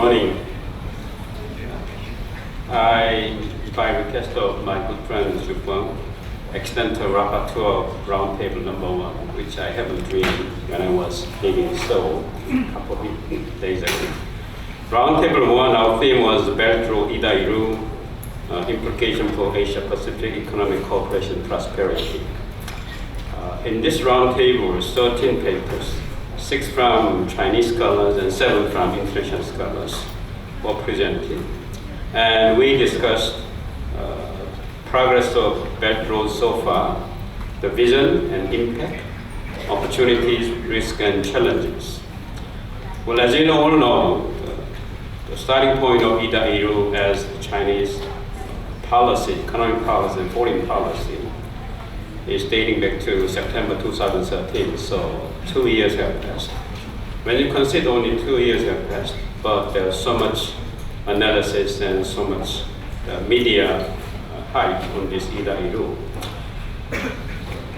morning. I, by request of my good friend Ewha, extend a rapporteur of Roundtable #1, which I haven't dreamed when I was living in Seoul a couple of days ago. Roundtable 1, our theme was Belt Road Ida-Iru, implication for Asia-Pacific economic cooperation and prosperity. In this roundtable, 13 papers, 6 from Chinese scholars and 7 from international scholars were presented. And we discussed progress of Belt Road so far, the vision and impact, opportunities, risks, and challenges. Well, as you all know, the starting point of Ida-Iru as Chinese policy, economic policy, and foreign policy is dating back to September 2013, so 2 years have passed. When you consider only 2 years have passed, but there's so much analysis and so much media hype on this Ida-Iru.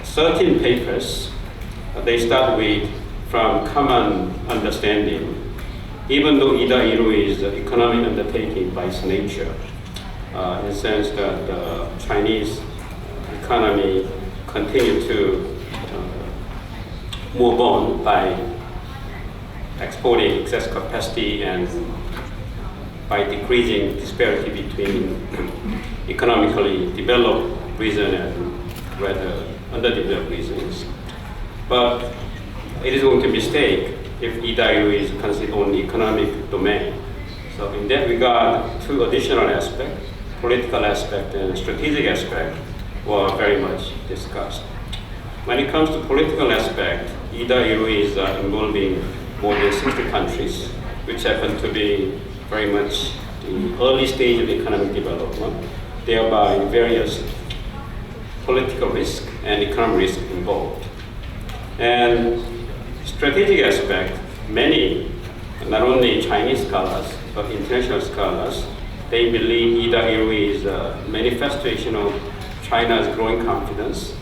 13 papers, they start with from common understanding. Even though Ida-Iru is an economic undertaking by its nature, in the sense that the Chinese economy continue to move on by exporting excess capacity and by decreasing disparity between economically developed regions and rather underdeveloped regions. But it is going to be a mistake if Ida-Iru is considered only economic domain. So in that regard, 2 additional aspects, political aspect and strategic aspect, were very much discussed. When it comes to political aspect, Ida-Iru is involving more than 60 countries, which happen to be very much the early stage of economic development, thereby various political risk and economic risk involved. And strategic aspect, many, not only Chinese scholars, but international scholars, they believe Ida-Iru is a manifestation of China's growing confidence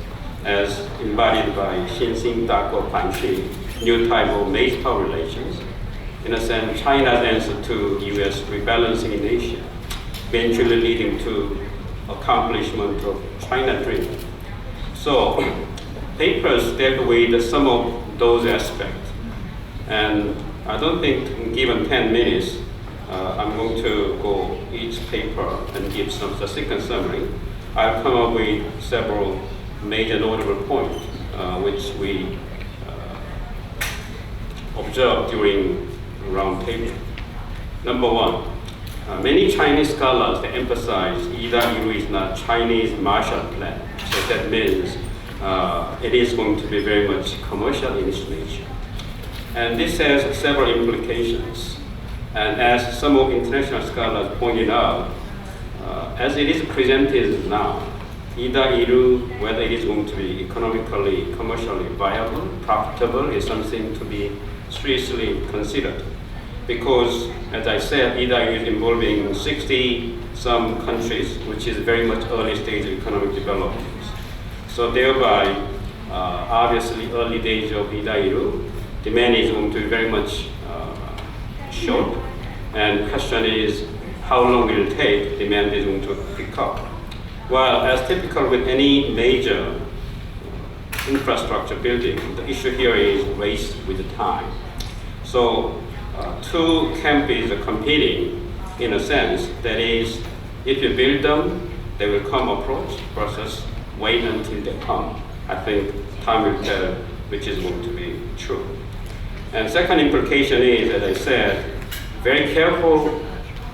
as embodied by Xinxing, Daguo, Panxi, new type of major power relations. In a sense, China's answer to US rebalancing in Asia, eventually leading to accomplishment of China dream. So, papers dealt with some of those aspects. And I don't think, given 10 minutes, I'm going to go each paper and give some succinct summary. I've come up with several major notable points which we observed during roundtable. Number 1, many Chinese scholars they emphasize Ida-Iru is not Chinese Marshall Plan. So that means it is going to be very much commercial in its nature. And this has several implications. And as some of international scholars pointed out, as it is presented now, Ida-Iru, whether it is going to be economically, commercially viable, profitable, is something to be seriously considered. Because, as I said, Ida-Iru is involving 60-some countries, which is very much early stage of economic development. So thereby, obviously, early days of Ida-Iru, demand is going to be very much short. And the question is, how long will it take? Demand is going to pick up. Well, as typical with any major infrastructure building, the issue here is race with the time. So 2 camps are competing in a sense. That is, if you build them, they will come approach versus wait until they come. I think time will tell which is going to be true. And second implication is, as I said, very careful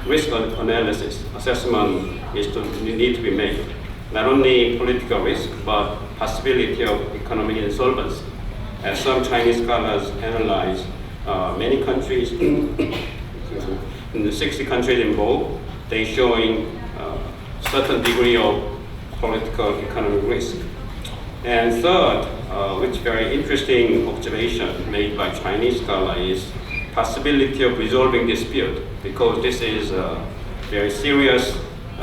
risk analysis, assessment need to be made. Not only political risk, but possibility of economic insolvency. As some Chinese scholars analyze many countries, in the 60 countries involved, they showing certain degree of political economic risk. And third, which very interesting observation made by Chinese scholar is possibility of resolving dispute, because this is a very serious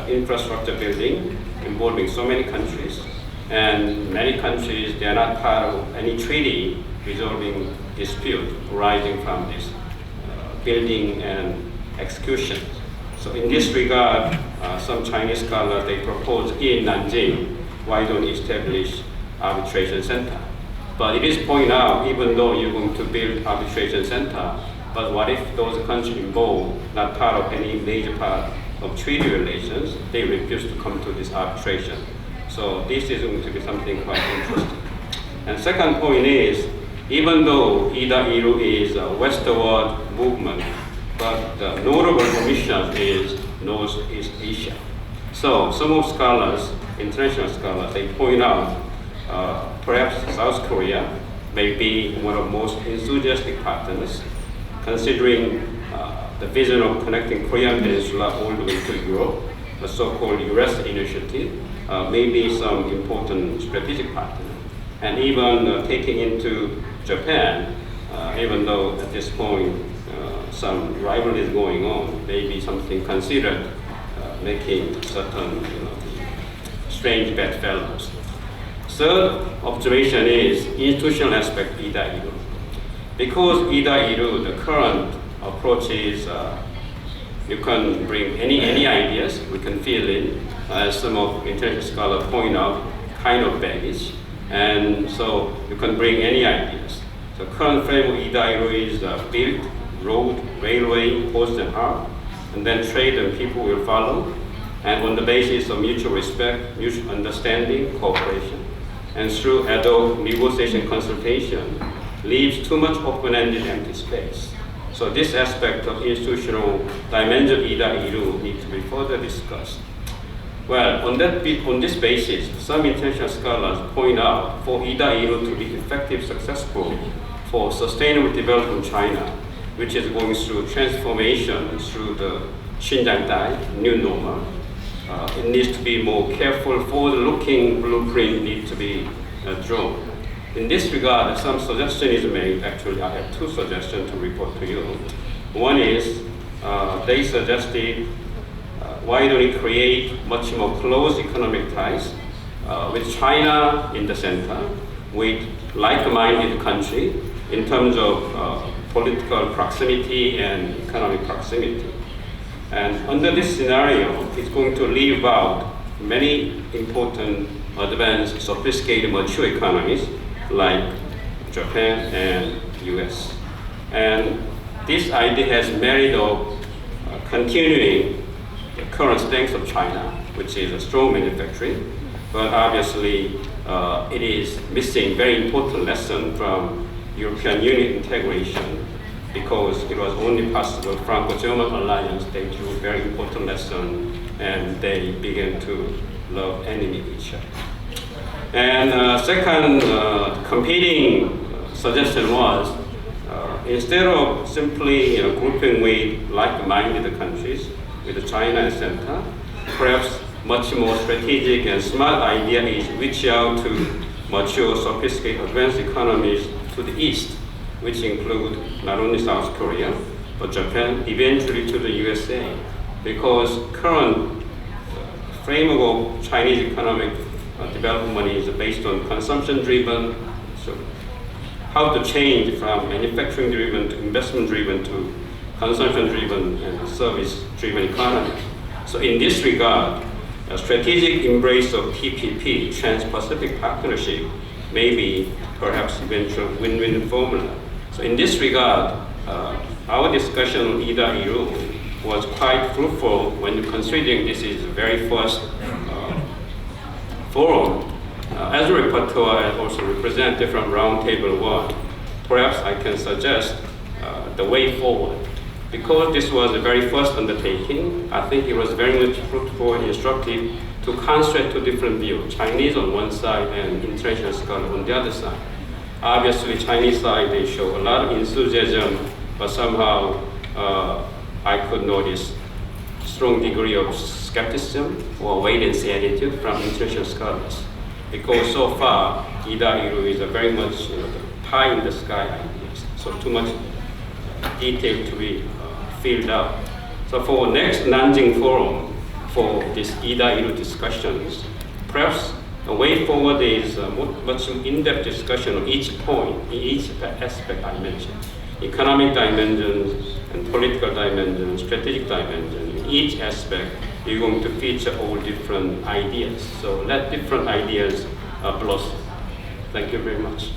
infrastructure building involving so many countries, and many countries, they are not part of any treaty resolving dispute arising from this building and execution. So in this regard, some Chinese scholars, they propose in Nanjing, why don't you establish arbitration center? But it is pointed out, even though you're going to build arbitration center, but what if those countries involved, not part of any major part of treaty relations, they refuse to come to this arbitration? So this is going to be something quite interesting. And second point is, even though Ida-Iru is a westward movement, but the notable omission is Northeast Asia. So some of scholars, international scholars, they point out perhaps South Korea may be one of the most enthusiastic partners, considering the vision of connecting Korean Peninsula all the way to Europe, the so-called US initiative, may be some important strategic partner. And even taking into Japan, even though at this point some rivalry is going on, maybe something considered making certain strange bedfellows. Third observation is institutional aspect of Ida-Iru. Because Ida-Iru, the current approach is you can bring any ideas, we can fill in, as some of international scholars point out, kind of baggage, and so you can bring any ideas. The current frame of Ida-Iru is build, road, railway, post and harbor, and then trade and people will follow, and on the basis of mutual respect, mutual understanding, cooperation, and through ad hoc negotiation consultation, leaves too much open-ended empty space. So this aspect of institutional dimension of Ida-Iru needs to be further discussed. Well, on this basis, some international scholars point out for Ida-Iru to be effective, successful for sustainable development in China, which is going through transformation through the Xinjiang new normal, it needs to be more careful, forward-looking blueprint needs to be drawn. In this regard, some suggestion is made. Actually, I have two suggestions to report to you. One is, they suggested, why don't we create much more close economic ties with China in the center, with like-minded country in terms of political proximity and economic proximity. And under this scenario, it's going to leave out many important, advanced, sophisticated, mature economies like Japan and US. And this idea has merit of continuing the current strength of China, which is a strong manufacturing, but obviously it is missing very important lesson from European Union integration, because it was only possible Franco-German alliance. They drew very important lesson, and they began to love enemy each other. And second competing suggestion was, instead of simply grouping with like-minded countries with China and center, perhaps much more strategic and smart idea is reach out to mature, sophisticated, advanced economies to the east, which include not only South Korea, but Japan, eventually to the USA, because current framework of Chinese economic development is based on consumption-driven. So how to change from manufacturing-driven to investment-driven to consumption-driven and service-driven economy. So in this regard, a strategic embrace of TPP, Trans-Pacific Partnership, may be perhaps eventual win-win formula. So in this regard, our discussion on Ida-Iru was quite fruitful when considering this is the very first forum. As a rapporteur and also representative from Roundtable 1, perhaps I can suggest the way forward. Because this was the very first undertaking, I think it was very much fruitful and instructive to concentrate two different views, Chinese on one side and international scholars on the other side. Obviously, Chinese side, they show a lot of enthusiasm, but somehow I could notice strong degree of skepticism or wait-and-see attitude from international scholars. Because so far, Ida-Iru is a very much pie-in-the-sky ideas, so too much detail to be filled out. So for next Nanjing forum, for this Ida-Iru discussions, perhaps a way forward is much in-depth discussion on each point, in each aspect I mentioned. economic dimensions and political dimensions, strategic dimension. In each aspect, you're going to feature all different ideas. So let different ideas blossom. Thank you very much.